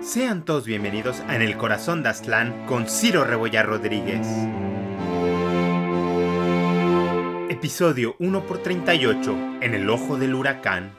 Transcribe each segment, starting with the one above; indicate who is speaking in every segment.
Speaker 1: Sean todos bienvenidos a En el Corazón de Aztlán con Ciro Rebollar Rodríguez. Episodio 1x38, En el Ojo del Huracán.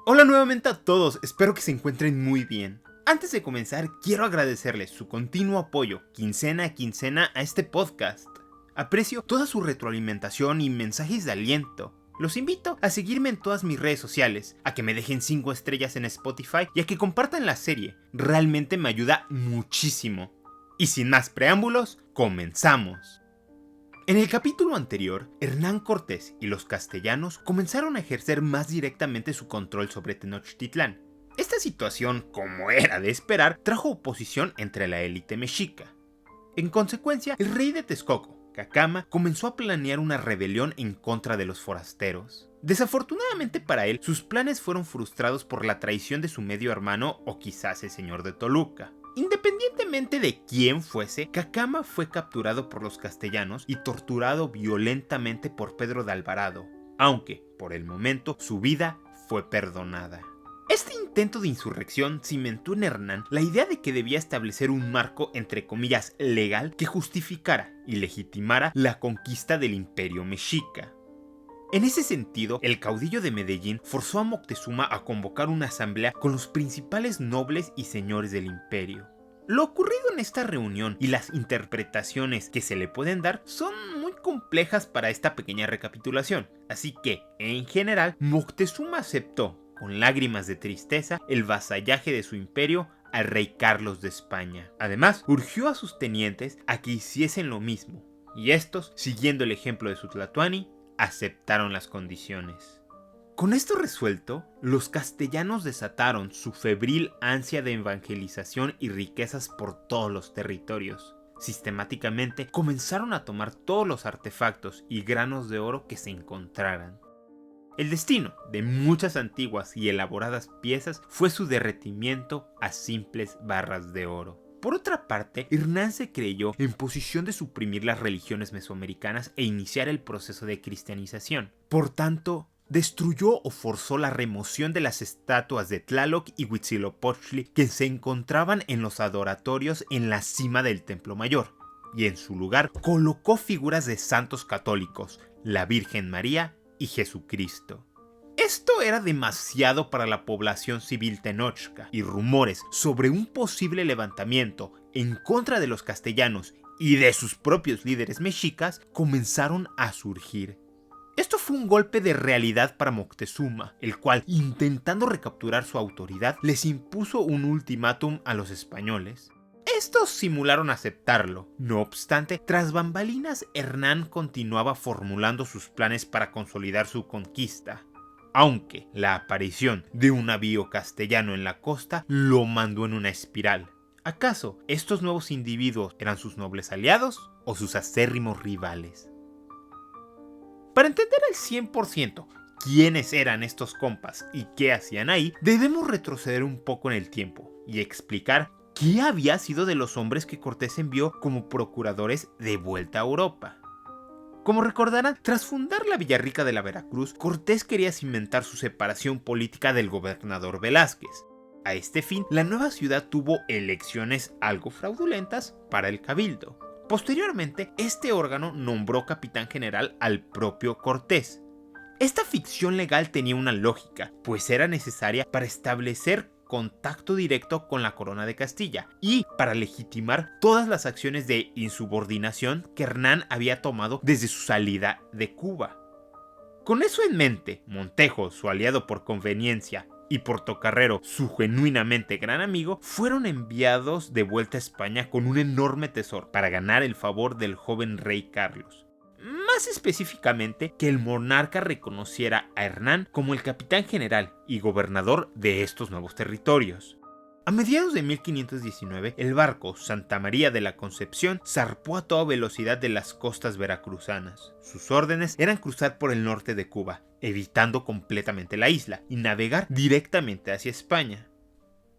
Speaker 1: Hola nuevamente a todos, espero que se encuentren muy bien. Antes de comenzar, quiero agradecerles su continuo apoyo, quincena a quincena, a este podcast. Aprecio toda su retroalimentación y mensajes de aliento. Los invito a seguirme en todas mis redes sociales, a que me dejen 5 estrellas en Spotify y a que compartan la serie. Realmente me ayuda muchísimo. Y sin más preámbulos, comenzamos. En el capítulo anterior, Hernán Cortés y los castellanos comenzaron a ejercer más directamente su control sobre Tenochtitlán. Esta situación, como era de esperar, trajo oposición entre la élite mexica. En consecuencia, el rey de Texcoco, Cacama, comenzó a planear una rebelión en contra de los forasteros. Desafortunadamente para él, sus planes fueron frustrados por la traición de su medio hermano o quizás el señor de Toluca. Independientemente de quién fuese, Cacama fue capturado por los castellanos y torturado violentamente por Pedro de Alvarado, aunque, por el momento, su vida fue perdonada. Este intento de insurrección cimentó en Hernán la idea de que debía establecer un marco entre comillas legal que justificara y legitimara la conquista del imperio mexica. En ese sentido, el caudillo de Medellín forzó a Moctezuma a convocar una asamblea con los principales nobles y señores del imperio. Lo ocurrido en esta reunión y las interpretaciones que se le pueden dar son muy complejas para esta pequeña recapitulación, así que, en general, Moctezuma aceptó con lágrimas de tristeza el vasallaje de su imperio al rey Carlos de España. Además, urgió a sus tenientes a que hiciesen lo mismo, y estos, siguiendo el ejemplo de su Tlatoani, aceptaron las condiciones. Con esto resuelto, los castellanos desataron su febril ansia de evangelización y riquezas por todos los territorios. Sistemáticamente comenzaron a tomar todos los artefactos y granos de oro que se encontraran. El destino de muchas antiguas y elaboradas piezas fue su derretimiento a simples barras de oro. Por otra parte, Hernán se creyó en posición de suprimir las religiones mesoamericanas e iniciar el proceso de cristianización. Por tanto, destruyó o forzó la remoción de las estatuas de Tlaloc y Huitzilopochtli que se encontraban en los adoratorios en la cima del Templo Mayor, y en su lugar colocó figuras de santos católicos, la Virgen María y Jesucristo. Esto era demasiado para la población civil tenochca, y rumores sobre un posible levantamiento en contra de los castellanos y de sus propios líderes mexicas comenzaron a surgir. Esto fue un golpe de realidad para Moctezuma, el cual, intentando recapturar su autoridad, les impuso un ultimátum a los españoles. Estos simularon aceptarlo. No obstante, tras bambalinas, Hernán continuaba formulando sus planes para consolidar su conquista, aunque la aparición de un navío castellano en la costa lo mandó en una espiral. ¿Acaso estos nuevos individuos eran sus nobles aliados o sus acérrimos rivales? Para entender al 100% quiénes eran estos compas y qué hacían ahí, debemos retroceder un poco en el tiempo y explicar ¿qué había sido de los hombres que Cortés envió como procuradores de vuelta a Europa? Como recordarán, tras fundar la Villarrica de la Veracruz, Cortés quería cimentar su separación política del gobernador Velázquez. A este fin, la nueva ciudad tuvo elecciones algo fraudulentas para el cabildo. Posteriormente, este órgano nombró capitán general al propio Cortés. Esta ficción legal tenía una lógica, pues era necesaria para establecer contacto directo con la corona de Castilla y para legitimar todas las acciones de insubordinación que Hernán había tomado desde su salida de Cuba. Con eso en mente, Montejo, su aliado por conveniencia, y Portocarrero, su genuinamente gran amigo, fueron enviados de vuelta a España con un enorme tesoro para ganar el favor del joven rey Carlos. Más específicamente, que el monarca reconociera a Hernán como el capitán general y gobernador de estos nuevos territorios. A mediados de 1519, el barco Santa María de la Concepción zarpó a toda velocidad de las costas veracruzanas. Sus órdenes eran cruzar por el norte de Cuba, evitando completamente la isla, y navegar directamente hacia España.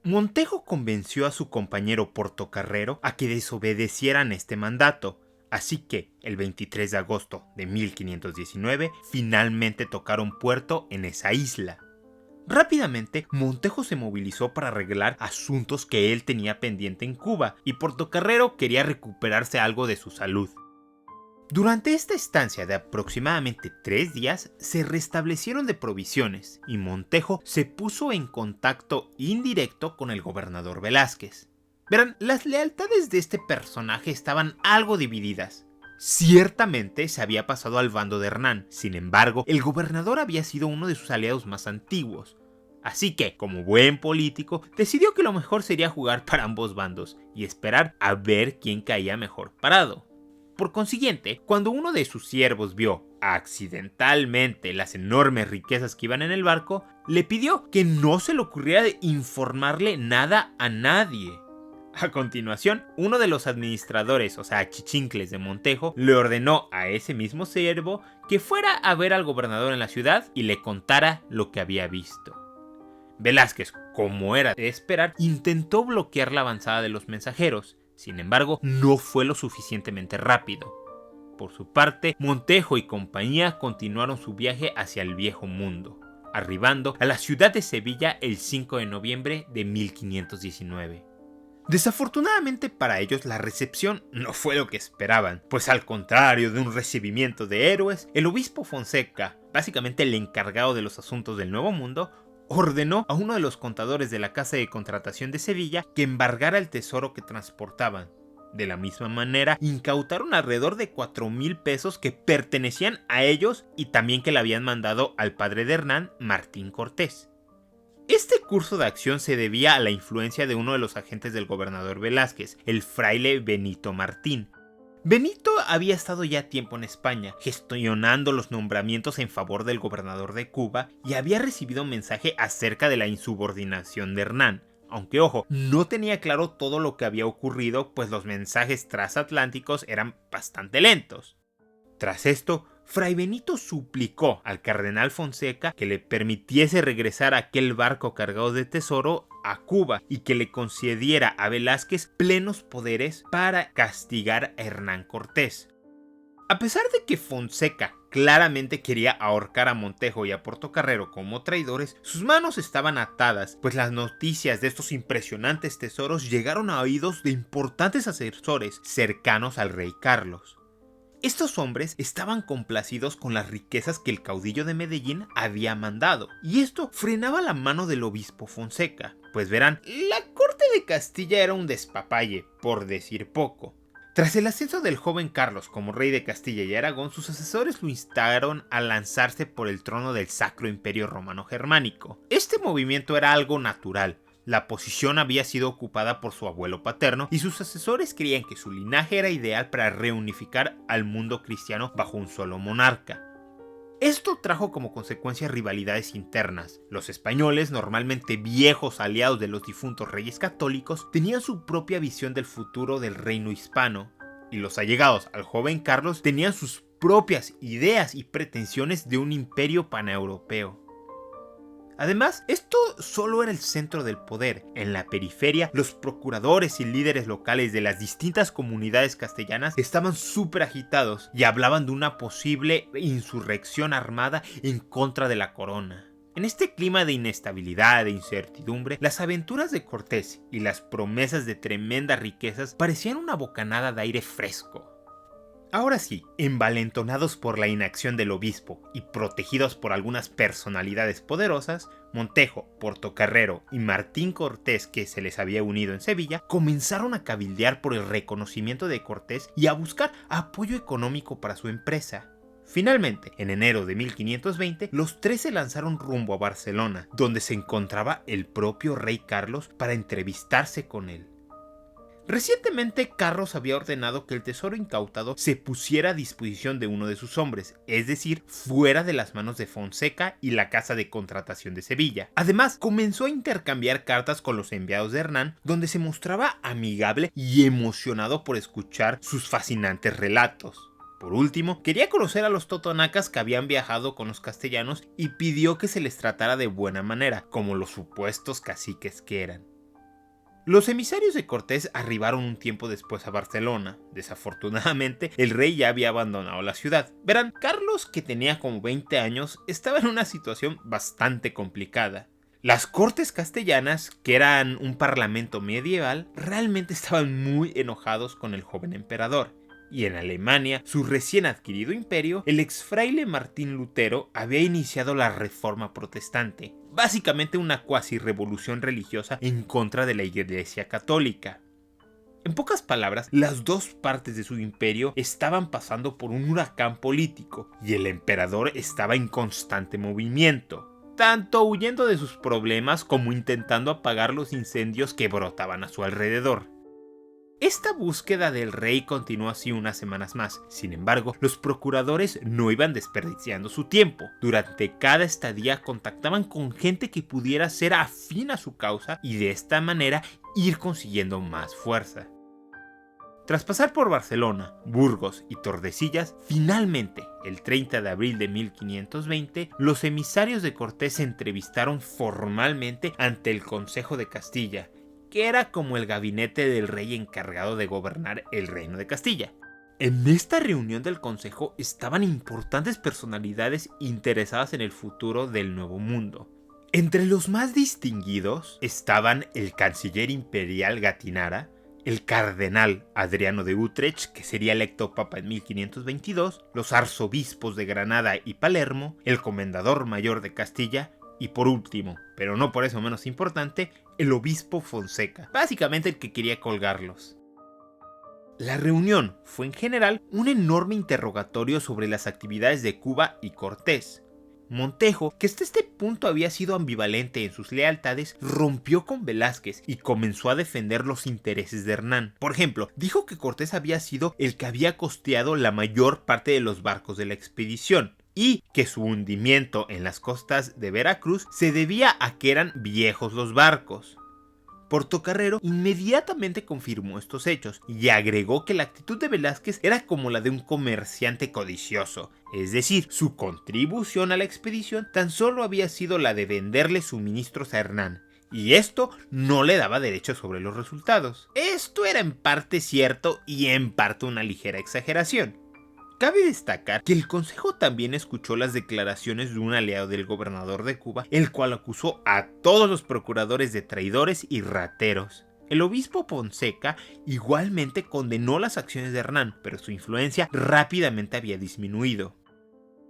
Speaker 1: Montejo convenció a su compañero Portocarrero a que desobedecieran este mandato, así que el 23 de agosto de 1519 finalmente tocaron puerto en esa isla. Rápidamente, Montejo se movilizó para arreglar asuntos que él tenía pendiente en Cuba, y Portocarrero quería recuperarse algo de su salud. Durante esta estancia de aproximadamente 3 días, se restablecieron de provisiones, y Montejo se puso en contacto indirecto con el gobernador Velázquez. Verán, las lealtades de este personaje estaban algo divididas. Ciertamente se había pasado al bando de Hernán, sin embargo, el gobernador había sido uno de sus aliados más antiguos. Así que, como buen político, decidió que lo mejor sería jugar para ambos bandos y esperar a ver quién caía mejor parado. Por consiguiente, cuando uno de sus siervos vio accidentalmente las enormes riquezas que iban en el barco, le pidió que no se le ocurriera de informarle nada a nadie. A continuación, uno de los administradores, o sea, achichincles de Montejo, le ordenó a ese mismo siervo que fuera a ver al gobernador en la ciudad y le contara lo que había visto. Velázquez, como era de esperar, intentó bloquear la avanzada de los mensajeros. Sin embargo, no fue lo suficientemente rápido. Por su parte, Montejo y compañía continuaron su viaje hacia el Viejo Mundo, arribando a la ciudad de Sevilla el 5 de noviembre de 1519. Desafortunadamente para ellos la recepción no fue lo que esperaban, pues al contrario de un recibimiento de héroes, el obispo Fonseca, básicamente el encargado de los asuntos del Nuevo Mundo, ordenó a uno de los contadores de la Casa de Contratación de Sevilla que embargara el tesoro que transportaban. De la misma manera, incautaron alrededor de 4,000 pesos que pertenecían a ellos y también que le habían mandado al padre de Hernán, Martín Cortés. Este curso de acción se debía a la influencia de uno de los agentes del gobernador Velázquez, el fraile Benito Martín. Benito había estado ya tiempo en España, gestionando los nombramientos en favor del gobernador de Cuba, y había recibido un mensaje acerca de la insubordinación de Hernán. Aunque ojo, no tenía claro todo lo que había ocurrido, pues los mensajes transatlánticos eran bastante lentos. Tras esto, Fray Benito suplicó al cardenal Fonseca que le permitiese regresar a aquel barco cargado de tesoro a Cuba y que le concediera a Velázquez plenos poderes para castigar a Hernán Cortés. A pesar de que Fonseca claramente quería ahorcar a Montejo y a Portocarrero como traidores, sus manos estaban atadas, pues las noticias de estos impresionantes tesoros llegaron a oídos de importantes asesores cercanos al rey Carlos. Estos hombres estaban complacidos con las riquezas que el caudillo de Medellín había mandado, y esto frenaba la mano del obispo Fonseca, pues verán, la corte de Castilla era un despapalle, por decir poco. Tras el ascenso del joven Carlos como rey de Castilla y Aragón, sus asesores lo instaron a lanzarse por el trono del Sacro Imperio Romano Germánico. Este movimiento era algo natural. La posición había sido ocupada por su abuelo paterno y sus asesores creían que su linaje era ideal para reunificar al mundo cristiano bajo un solo monarca. Esto trajo como consecuencia rivalidades internas. Los españoles, normalmente viejos aliados de los difuntos reyes católicos, tenían su propia visión del futuro del reino hispano, y los allegados al joven Carlos tenían sus propias ideas y pretensiones de un imperio paneuropeo. Además, esto solo era el centro del poder. En la periferia, los procuradores y líderes locales de las distintas comunidades castellanas estaban súper agitados y hablaban de una posible insurrección armada en contra de la corona. En este clima de inestabilidad e incertidumbre, las aventuras de Cortés y las promesas de tremendas riquezas parecían una bocanada de aire fresco. Ahora sí, envalentonados por la inacción del obispo y protegidos por algunas personalidades poderosas, Montejo, Portocarrero y Martín Cortés, que se les había unido en Sevilla, comenzaron a cabildear por el reconocimiento de Cortés y a buscar apoyo económico para su empresa. Finalmente, en enero de 1520, los tres se lanzaron rumbo a Barcelona, donde se encontraba el propio rey Carlos para entrevistarse con él. Recientemente, Carlos había ordenado que el tesoro incautado se pusiera a disposición de uno de sus hombres, es decir, fuera de las manos de Fonseca y la Casa de Contratación de Sevilla. Además, comenzó a intercambiar cartas con los enviados de Hernán, donde se mostraba amigable y emocionado por escuchar sus fascinantes relatos. Por último, quería conocer a los totonacas que habían viajado con los castellanos y pidió que se les tratara de buena manera, como los supuestos caciques que eran. Los emisarios de Cortés arribaron un tiempo después a Barcelona. Desafortunadamente, el rey ya había abandonado la ciudad. Verán, Carlos, que tenía como 20 años, estaba en una situación bastante complicada. Las cortes castellanas, que eran un parlamento medieval, realmente estaban muy enojados con el joven emperador. Y en Alemania, su recién adquirido imperio, el exfraile Martín Lutero había iniciado la Reforma Protestante, básicamente una cuasi revolución religiosa en contra de la Iglesia Católica. En pocas palabras, las dos partes de su imperio estaban pasando por un huracán político, y el emperador estaba en constante movimiento, tanto huyendo de sus problemas como intentando apagar los incendios que brotaban a su alrededor. Esta búsqueda del rey continuó así unas semanas más. Sin embargo, los procuradores no iban desperdiciando su tiempo. Durante cada estadía contactaban con gente que pudiera ser afín a su causa y de esta manera ir consiguiendo más fuerza. Tras pasar por Barcelona, Burgos y Tordesillas, finalmente, el 30 de abril de 1520, los emisarios de Cortés se entrevistaron formalmente ante el Consejo de Castilla, que era como el gabinete del rey encargado de gobernar el reino de Castilla. En esta reunión del consejo estaban importantes personalidades interesadas en el futuro del Nuevo Mundo. Entre los más distinguidos estaban el canciller imperial Gattinara, el cardenal Adriano de Utrecht, que sería electo papa en 1522, los arzobispos de Granada y Palermo, el comendador mayor de Castilla y por último, pero no por eso menos importante, el obispo Fonseca, básicamente el que quería colgarlos. La reunión fue en general un enorme interrogatorio sobre las actividades de Cuba y Cortés. Montejo, que hasta este punto había sido ambivalente en sus lealtades, rompió con Velázquez y comenzó a defender los intereses de Hernán. Por ejemplo, dijo que Cortés había sido el que había costeado la mayor parte de los barcos de la expedición, y que su hundimiento en las costas de Veracruz se debía a que eran viejos los barcos. Portocarrero inmediatamente confirmó estos hechos y agregó que la actitud de Velázquez era como la de un comerciante codicioso, es decir, su contribución a la expedición tan solo había sido la de venderle suministros a Hernán, y esto no le daba derecho sobre los resultados. Esto era en parte cierto y en parte una ligera exageración. Cabe destacar que el consejo también escuchó las declaraciones de un aliado del gobernador de Cuba, el cual acusó a todos los procuradores de traidores y rateros. El obispo Fonseca igualmente condenó las acciones de Hernán, pero su influencia rápidamente había disminuido.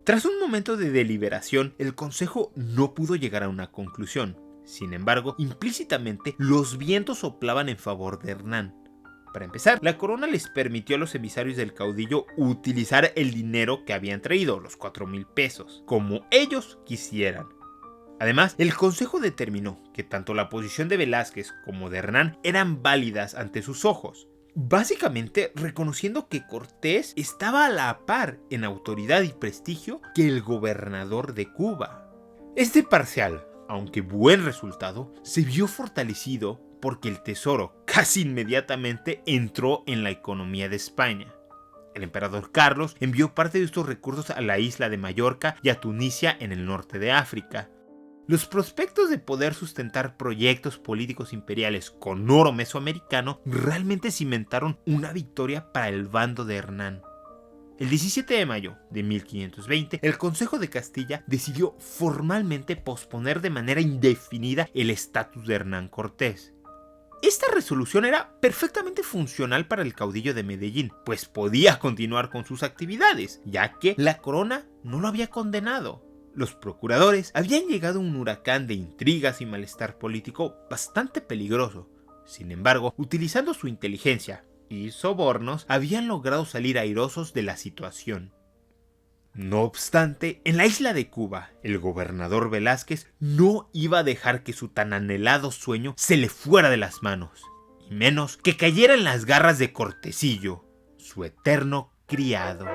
Speaker 1: Tras un momento de deliberación, el consejo no pudo llegar a una conclusión. Sin embargo, implícitamente los vientos soplaban en favor de Hernán. Para empezar, la corona les permitió a los emisarios del caudillo utilizar el dinero que habían traído, los 4,000 pesos, como ellos quisieran. Además, el consejo determinó que tanto la posición de Velázquez como de Hernán eran válidas ante sus ojos, básicamente reconociendo que Cortés estaba a la par en autoridad y prestigio que el gobernador de Cuba. Este parcial, aunque buen resultado, se vio fortalecido porque el tesoro casi inmediatamente entró en la economía de España. El emperador Carlos envió parte de estos recursos a la isla de Mallorca y a Tunisia en el norte de África. Los prospectos de poder sustentar proyectos políticos imperiales con oro mesoamericano realmente cimentaron una victoria para el bando de Hernán. El 17 de mayo de 1520, el Consejo de Castilla decidió formalmente posponer de manera indefinida el estatus de Hernán Cortés. Esta resolución era perfectamente funcional para el caudillo de Medellín, pues podía continuar con sus actividades, ya que la corona no lo había condenado. Los procuradores habían llegado a un huracán de intrigas y malestar político bastante peligroso. Sin embargo, utilizando su inteligencia y sobornos, habían logrado salir airosos de la situación. No obstante, en la isla de Cuba, el gobernador Velázquez no iba a dejar que su tan anhelado sueño se le fuera de las manos, y menos que cayera en las garras de Cortesillo, su eterno criado.